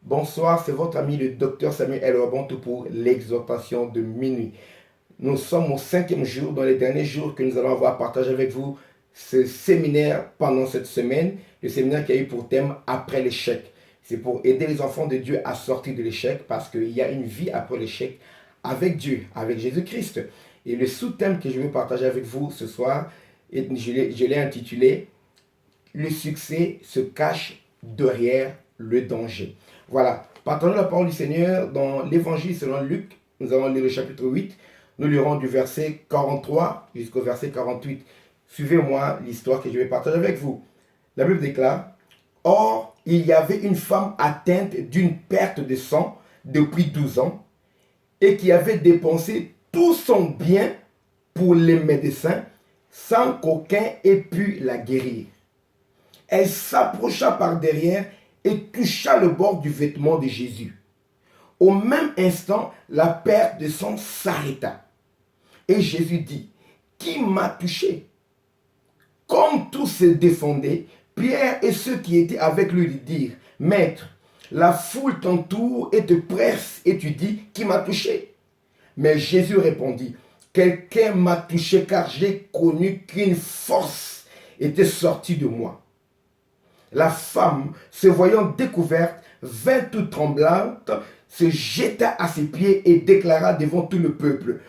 Bonsoir, c'est votre ami le docteur Samuel Elwabonto pour l'exhortation de minuit. Nous sommes au 5e jour, dans les derniers jours que nous allons avoir partagé avec vous ce séminaire pendant cette semaine, le séminaire qui a eu pour thème après l'échec. C'est pour aider les enfants de Dieu à sortir de l'échec parce qu'il y a une vie après l'échec avec Dieu, avec Jésus-Christ. Et le sous-thème que je vais partager avec vous ce soir, je l'ai intitulé Le succès se cache derrière le danger. Voilà, partageons la parole du Seigneur dans l'évangile selon Luc. Nous allons lire le chapitre 8. Nous lirons du verset 43 jusqu'au verset 48. Suivez-moi l'histoire que je vais partager avec vous. La Bible déclare: Or, il y avait une femme atteinte d'une perte de sang depuis 12 ans et qui avait dépensé tout son bien pour les médecins sans qu'aucun ait pu la guérir. Elle s'approcha par derrière et toucha le bord du vêtement de Jésus. Au même instant, la perte de sang s'arrêta. Et Jésus dit: Qui m'a touché? Comme tous se défendaient, Pierre et ceux qui étaient avec lui lui dirent: Maître, la foule t'entoure et te presse et tu dis: Qui m'a touché? Mais Jésus répondit: Quelqu'un m'a touché car j'ai connu qu'une force était sortie de moi. La femme, se voyant découverte, vint toute tremblante, se jeta à ses pieds et déclara devant tout le peuple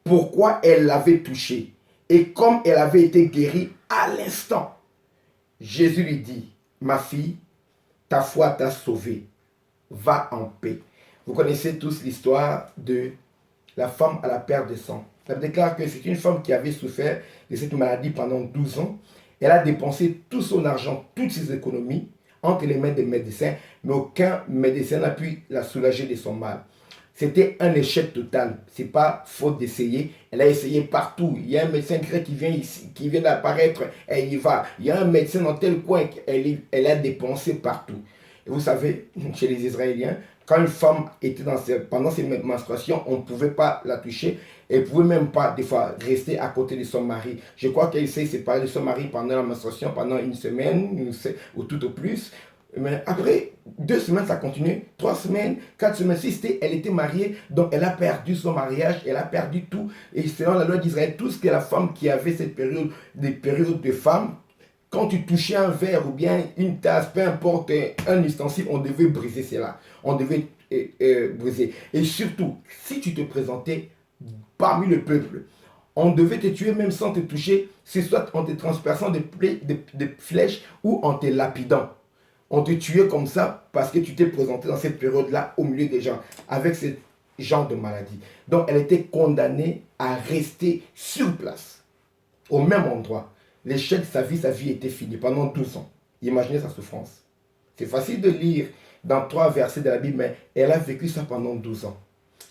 pourquoi elle l'avait touché et comme elle avait été guérie à l'instant. Jésus lui dit: Ma fille, ta foi t'a sauvée, va en paix. Vous connaissez tous l'histoire de la femme à la perte de sang. Ça déclare que c'est une femme qui avait souffert de cette maladie pendant 12 ans. Elle a dépensé tout son argent, toutes ses économies entre les mains des médecins, mais aucun médecin n'a pu la soulager de son mal. C'était un échec total. Ce n'est pas faute d'essayer. Elle a essayé partout. Il y a un médecin grec qui vient ici, qui vient d'apparaître, elle y va. Il y a un médecin dans tel coin, elle a dépensé partout. Et vous savez, chez les Israéliens, quand une femme était pendant ses menstruations, on ne pouvait pas la toucher. Elle ne pouvait même pas, des fois, rester à côté de son mari. Je crois qu'elle s'est séparée de son mari pendant la menstruation, pendant une semaine, ou tout au plus. Mais après, 2 semaines, ça continue. 3 semaines, 4 semaines, 6, elle était mariée. Donc, elle a perdu son mariage, elle a perdu tout. Et selon la loi d'Israël, tout ce que la femme qui avait cette période, des périodes de femme, quand tu touchais un verre ou bien une tasse, peu importe, un ustensile, on devait briser cela. On devait briser. Et surtout, si tu te présentais parmi le peuple, on devait te tuer même sans te toucher, c'est soit en te transperçant des flèches ou en te lapidant. On te tuait comme ça parce que tu t'es présenté dans cette période-là au milieu des gens, avec ce genre de maladie. Donc, elle était condamnée à rester sur place, au même endroit. L'échec de sa vie était finie pendant 12 ans. Imaginez sa souffrance. C'est facile de lire dans 3 versets de la Bible, mais elle a vécu ça pendant 12 ans.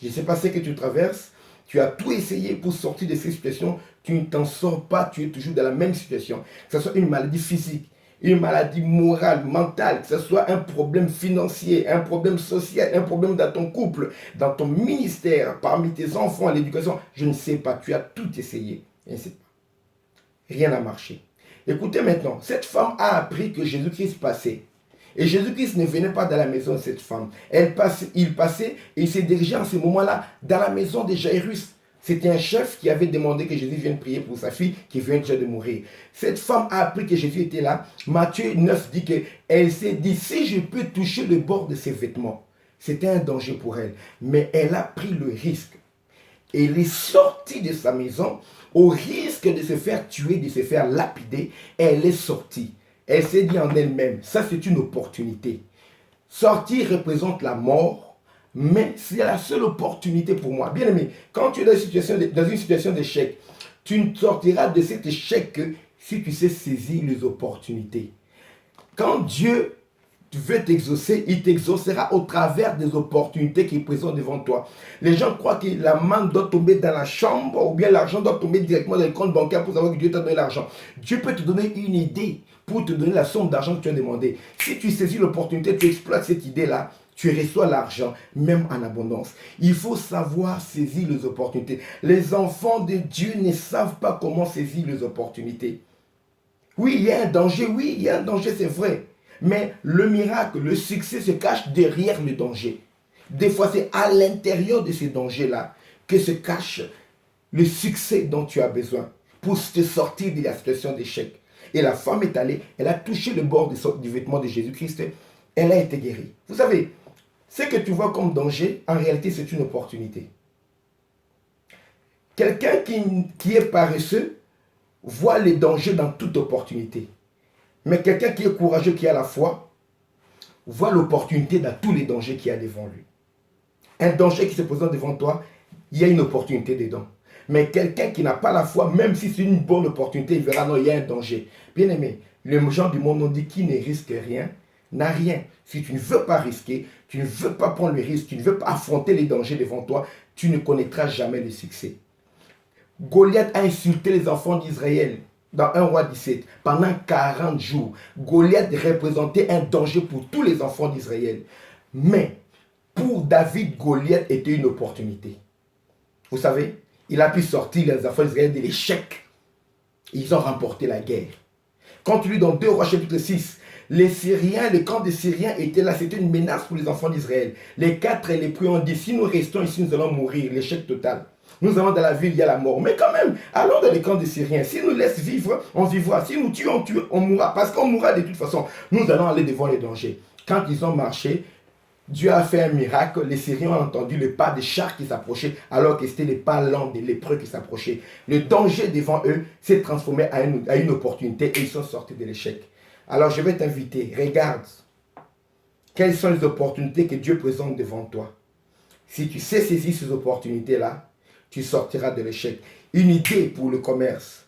Je ne sais pas ce que tu traverses. Tu as tout essayé pour sortir de ces situations. Tu ne t'en sors pas. Tu es toujours dans la même situation. Que ce soit une maladie physique, une maladie morale, mentale, que ce soit un problème financier, un problème social, un problème dans ton couple, dans ton ministère, parmi tes enfants, à l'éducation. Je ne sais pas. Tu as tout essayé. Et c'est rien n'a marché. Écoutez maintenant, cette femme a appris que Jésus-Christ passait. Et Jésus-Christ ne venait pas dans la maison de cette femme. Il passait et il s'est dirigé en ce moment-là dans la maison de Jairus. C'était un chef qui avait demandé que Jésus vienne prier pour sa fille qui vient déjà de mourir. Cette femme a appris que Jésus était là. Matthieu 9 dit qu'elle s'est dit: si je peux toucher le bord de ses vêtements. C'était un danger pour elle. Mais elle a pris le risque. Et elle est sortie de sa maison au risque de se faire tuer, de se faire lapider. Elle est sortie. Elle s'est dit en elle-même: ça c'est une opportunité. Sortir représente la mort, mais c'est la seule opportunité pour moi. Bien aimé, quand tu es dans une situation d'échec, tu ne sortiras de cet échec que si tu sais saisir les opportunités. Quand Dieu veut t'exaucer, il t'exaucera au travers des opportunités qui présentent devant toi. Les gens croient que la main doit tomber dans la chambre ou bien l'argent doit tomber directement dans le compte bancaire pour savoir que Dieu t'a donné l'argent. Dieu peut te donner une idée pour te donner la somme d'argent que tu as demandé. Si tu saisis l'opportunité, tu exploites cette idée-là, tu reçois l'argent, même en abondance. Il faut savoir saisir les opportunités. Les enfants de Dieu ne savent pas comment saisir les opportunités. Oui, il y a un danger, c'est vrai. Mais le miracle, le succès se cache derrière le danger. Des fois, c'est à l'intérieur de ces dangers-là que se cache le succès dont tu as besoin pour te sortir de la situation d'échec. Et la femme est allée, elle a touché le bord du vêtement de Jésus-Christ, elle a été guérie. Vous savez, ce que tu vois comme danger, en réalité, c'est une opportunité. Quelqu'un qui est paresseux voit les dangers dans toute opportunité. Mais quelqu'un qui est courageux, qui a la foi, voit l'opportunité dans tous les dangers qu'il y a devant lui. Un danger qui se présente devant toi, il y a une opportunité dedans. Mais quelqu'un qui n'a pas la foi, même si c'est une bonne opportunité, il verra non, il y a un danger. Bien aimé, les gens du monde ont dit qui ne risque rien n'a rien. Si tu ne veux pas risquer, tu ne veux pas prendre le risque, tu ne veux pas affronter les dangers devant toi, tu ne connaîtras jamais le succès. Goliath a insulté les enfants d'Israël dans 1 roi 17 pendant 40 jours. Goliath représentait un danger pour tous les enfants d'Israël. Mais pour David, Goliath était une opportunité. Vous savez, il a pu sortir les enfants d'Israël de l'échec. Ils ont remporté la guerre. Quand tu lis dans 2 rois chapitre 6, les Syriens, le camp des Syriens était là, c'était une menace pour les enfants d'Israël. Les 4 lépreux ont dit, si nous restons ici, nous allons mourir, l'échec total. Nous allons dans la ville, il y a la mort. Mais quand même, allons dans les camps des Syriens. Si nous laissent vivre, on vivra. Si nous tuons, on mourra. Parce qu'on mourra de toute façon. Nous allons aller devant les dangers. Quand ils ont marché, Dieu a fait un miracle. Les Syriens ont entendu le pas des chars qui s'approchaient, alors que c'était les pas lents des lépreux qui s'approchaient. Le danger devant eux s'est transformé à une opportunité et ils sont sortis de l'échec. Alors je vais t'inviter, regarde quelles sont les opportunités que Dieu présente devant toi. Si tu sais saisir ces opportunités-là, tu sortiras de l'échec. Une idée pour le commerce,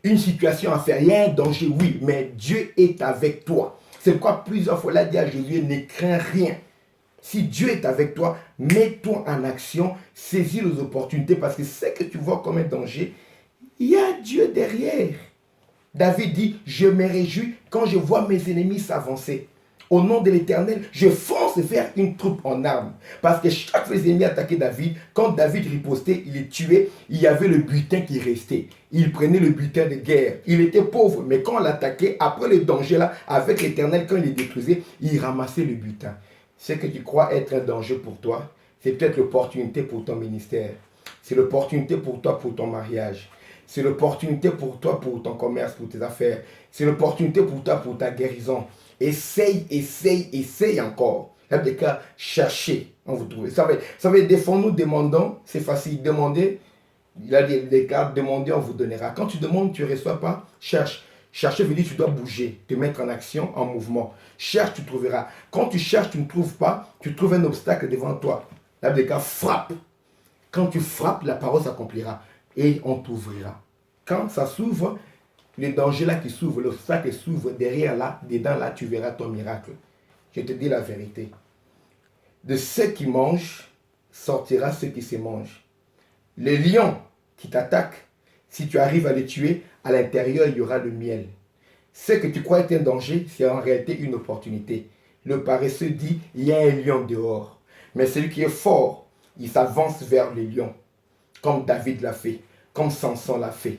une situation à faire, il y a un danger, oui, mais Dieu est avec toi. C'est pourquoi plusieurs fois, il a dit à Jésus, ne crains rien. Si Dieu est avec toi, mets-toi en action, saisis les opportunités parce que ce que tu vois comme un danger, il y a Dieu derrière. David dit, je me réjouis quand je vois mes ennemis s'avancer. Au nom de l'Éternel, je fonce vers une troupe en armes. Parce que chaque fois que les ennemis attaquaient David, quand David ripostait, il les tuait, il y avait le butin qui restait. Il prenait le butin de guerre. Il était pauvre, mais quand on l'attaquait, après le danger là, avec l'Éternel, quand il les détruisait, il ramassait le butin. Ce que tu crois être un danger pour toi, c'est peut-être l'opportunité pour ton ministère. C'est l'opportunité pour toi, pour ton mariage. C'est l'opportunité pour toi, pour ton commerce, pour tes affaires. C'est l'opportunité pour toi, pour ta guérison. Essaye, essaye, essaye encore. Il y a des cas, cherchez, on vous trouve. Ça veut des fois nous demandons, c'est facile, demander. Il y a des cas, demander, on vous donnera. Quand tu demandes, tu ne reçois pas, cherche. Chercher veut dire que tu dois bouger, te mettre en action, en mouvement. Cherche, tu trouveras. Quand tu cherches, tu ne trouves pas, tu trouves un obstacle devant toi. Il y a des cas, frappe. Quand tu frappes, la parole s'accomplira et on t'ouvrira. Quand ça s'ouvre, le danger là qui s'ouvre, l'obstacle s'ouvre, derrière là, dedans là, tu verras ton miracle. Je te dis la vérité. De ceux qui mangent, sortira ceux qui se mangent. Les lions qui t'attaquent, si tu arrives à les tuer, à l'intérieur, il y aura le miel. Ce que tu crois être un danger, c'est en réalité une opportunité. Le paresseux dit, il y a un lion dehors. Mais celui qui est fort, il s'avance vers le lion. Comme David l'a fait, comme Samson l'a fait.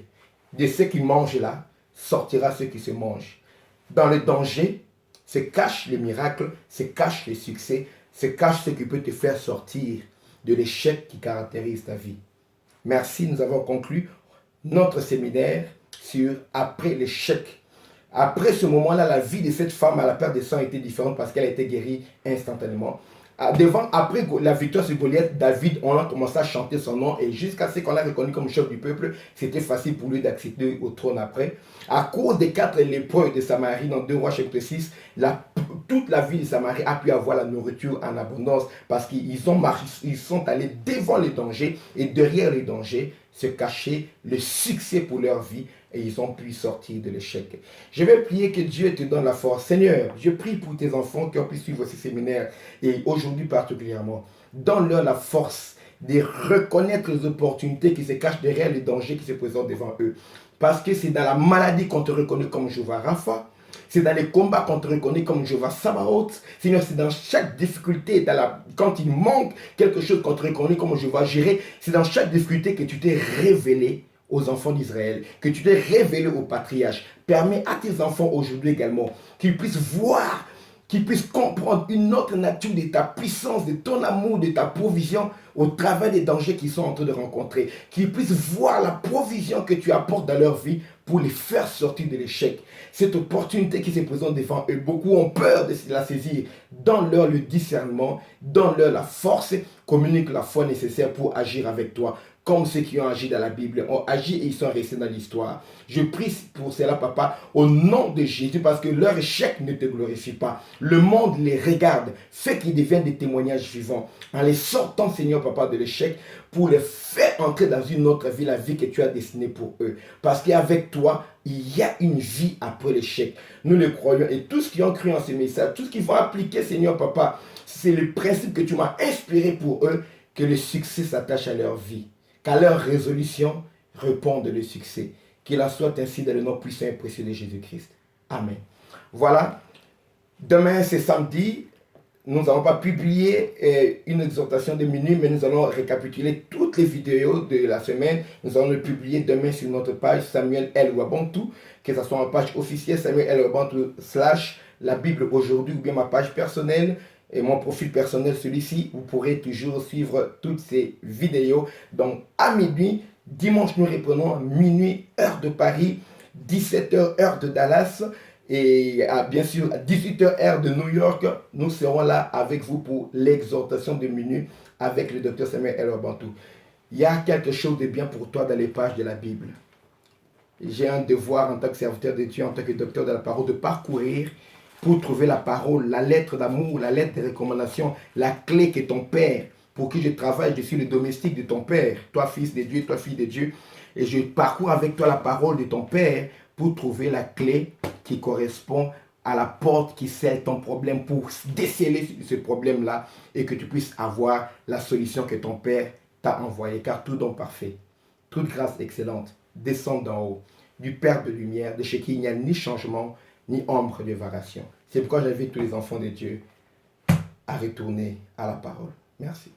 De ceux qui mangent là, sortira ceux qui se mangent. Dans le danger, se cache le miracle, se cache le succès, se cache ce qui peut te faire sortir de l'échec qui caractérise ta vie. Merci, nous avons conclu notre séminaire sur après l'échec. Après ce moment-là, la vie de cette femme à la perte de sang était différente parce qu'elle a été guérie instantanément. Après la victoire sur Goliath, David, on a commencé à chanter son nom et jusqu'à ce qu'on l'a reconnu comme chef du peuple, c'était facile pour lui d'accéder au trône après. À cause des 4 lépreux de Samarie, dans 2 Rois chapitre 6, toute la ville de Samarie a pu avoir la nourriture en abondance parce qu'ils sont allés devant les dangers et derrière les dangers se cachait le succès pour leur vie et ils ont pu sortir de l'échec. Je vais prier que Dieu te donne la force. Seigneur, je prie pour tes enfants qui ont pu suivre ces séminaires et aujourd'hui particulièrement. Donne-leur la force de reconnaître les opportunités qui se cachent derrière les dangers qui se présentent devant eux. Parce que c'est dans la maladie qu'on te reconnaît comme Jéhovah Rapha. C'est dans les combats qu'on te reconnaît comme Jéhovah Sabaoth. Seigneur, c'est dans chaque difficulté, quand il manque quelque chose qu'on te reconnaît comme Jéhovah Jireh, c'est dans chaque difficulté que tu t'es révélé aux enfants d'Israël, que tu t'es révélé aux patriarches. Permets à tes enfants aujourd'hui également qu'ils puissent voir, qu'ils puissent comprendre une autre nature de ta puissance, de ton amour, de ta provision au travers des dangers qu'ils sont en train de rencontrer. Qu'ils puissent voir la provision que tu apportes dans leur vie pour les faire sortir de l'échec. Cette opportunité qui se présente devant eux, beaucoup ont peur de la saisir. Donne-leur le discernement, donne-leur la force, communique la foi nécessaire pour agir avec toi, comme ceux qui ont agi dans la Bible ont agi et ils sont restés dans l'histoire. Je prie pour cela, papa, au nom de Jésus, parce que leur échec ne te glorifie pas. Le monde les regarde, fait qu'ils deviennent des témoignages vivants, en les sortant, Seigneur, papa, de l'échec, pour les faire entrer dans une autre vie, la vie que tu as destinée pour eux. Parce qu'avec toi, il y a une vie après l'échec. Nous le croyons, et tous qui ont cru en ce message, tous qui vont appliquer, Seigneur, papa, c'est le principe que tu m'as inspiré pour eux, que le succès s'attache à leur vie. Qu'à leur résolution réponde le succès. Qu'il en soit ainsi dans le nom puissant et précieux de Jésus-Christ. Amen. Voilà. Demain, c'est samedi. Nous n'allons pas publier une exhortation de minuit, mais nous allons récapituler toutes les vidéos de la semaine. Nous allons le publier demain sur notre page Samuel L. Wabantou, que ce soit ma page officielle Samuel L. Wabantou / la Bible aujourd'hui, ou bien ma page personnelle et mon profil personnel, celui-ci. Vous pourrez toujours suivre toutes ces vidéos. Donc à minuit, dimanche nous reprenons à minuit, heure de Paris, 17h, heure de Dallas. Et bien sûr, à 18h heure de New York, nous serons là avec vous pour l'exhortation de minuit avec le docteur Samuel L. Wabantou. Il y a quelque chose de bien pour toi dans les pages de la Bible. J'ai un devoir en tant que serviteur de Dieu, en tant que docteur de la parole, de parcourir pour trouver la parole, la lettre d'amour, la lettre de recommandation, la clé que ton Père, pour qui je travaille, je suis le domestique de ton Père, toi fils de Dieu, toi fille de Dieu, et je parcours avec toi la parole de ton Père pour trouver la clé qui correspond à la porte qui scelle ton problème, pour déceler ce problème-là et que tu puisses avoir la solution que ton Père t'a envoyée. Car tout don parfait, toute grâce excellente descend d'en haut, du Père de lumière, de chez qui il n'y a ni changement, ni ombre de variation. C'est pourquoi j'invite tous les enfants de Dieu à retourner à la parole. Merci.